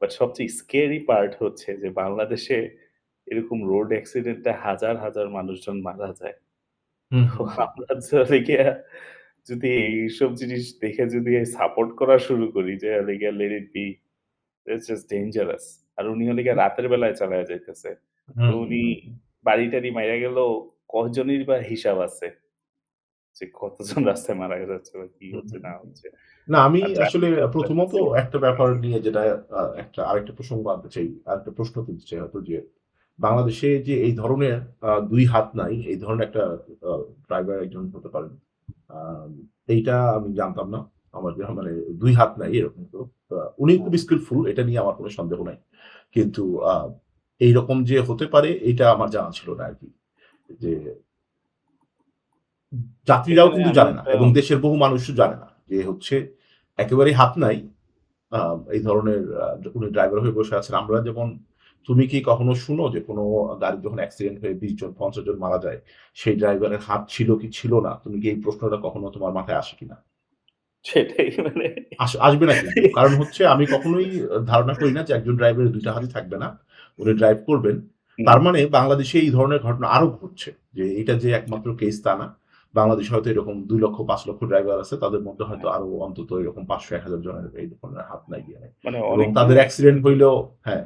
But সবচেয়ে scary part হচ্ছে যে বাংলাদেশে এরকম রোড অ্যাক্সিডেন্টে হাজার, হাজার মানুষজন মারা যায়। হুম, তো হুম, হুম। আমরা হচ্ছে গিয়া যদি এইসব জিনিস দেখে যদি সাপোর্ট করা শুরু করি যে হলো গিয়া let it be, it's just dangerous. আর উনি হলো গিয়া রাতের বেলায় চালায়া যাইতেছে। তো হুম, হুম, উনি হুম, বাড়ি-টাড়ি মাইরা গেলেও কয়জনেরই বা হিসাব আছে? যে কতজন রাস্তায় মারা যাচ্ছে বা কি হুম, হচ্ছে হুম, না হুম। হচ্ছে। না আমি আর আসলে ট্রাফিক প্রথমত একটা ব্যাপার নিয়ে যেটা একটা আরেকটা প্রসঙ্গ আনতে চাই, আরেকটা প্রশ্ন তুলতে চাই হয়তো যে, বাংলাদেশে যে এই ধরনের ২ হাত নাই, এই ধরনের একটা ড্রাইভার একজন হতে পারেন। আম এইটা আমি জানতাম না। আমার মানে ২ হাত নাই এরকম তো। উনি খুব হুম, স্কিলফুল এটা নিয়ে আমার কোন সন্দেহ নাই। কিন্তু এইরকম যে হতে পারে এইটা আমার জানা ছিল না আরকি। যে যাত্রীরাও এখানে কিন্তু আমি জানে না একটা এবং দেশের বহু মানুষও জানে না যে হচ্ছে একেবারেই হাত নাই। আ এই ধরনের উনি ড্রাইভার হয়ে বসে আছেন। আমরা যেমন তুমি কি কখনো শুনো যে কোনো গাড়ি যখন অ্যাক্সিডেন্ট হয়ে ২০ জন ৫০ জন মারা যায়, সেই ড্রাইভারের হাত ছিল কি ছিল না? তুমি কি এই প্রশ্নটা কখনো তোমার মাথায় আসে কিনা? সেটাই মানে আসবে না কিন্তু। কারণ হচ্ছে আমি কখনোই ধারণা করি না যে একজন ড্রাইভারের ২ টা হাতই থাকবে না। উনি ড্রাইভ করবেন। হুম, তার মানে বাংলাদেশে এই ধরনের ঘটনা আরো ঘটছে। যে এটা যে একমাত্র কেস তা না। বাংলাদেশে হয়তো এরকম ২ লক্ষ ৫ লক্ষ ড্রাইভার আছে। তাদের মধ্যে হয়তো হ্যাঁ, আরো অন্তত এরকম ৫০০ ১,০০০ জনের এই ধরনের হাত নাই গিয়ে নাই। মানে এবং অনেকগুলো তাদের অ্যাক্সিডেন্ট অ্যাক্সিডেন্ট হইলেও হ্যাঁ।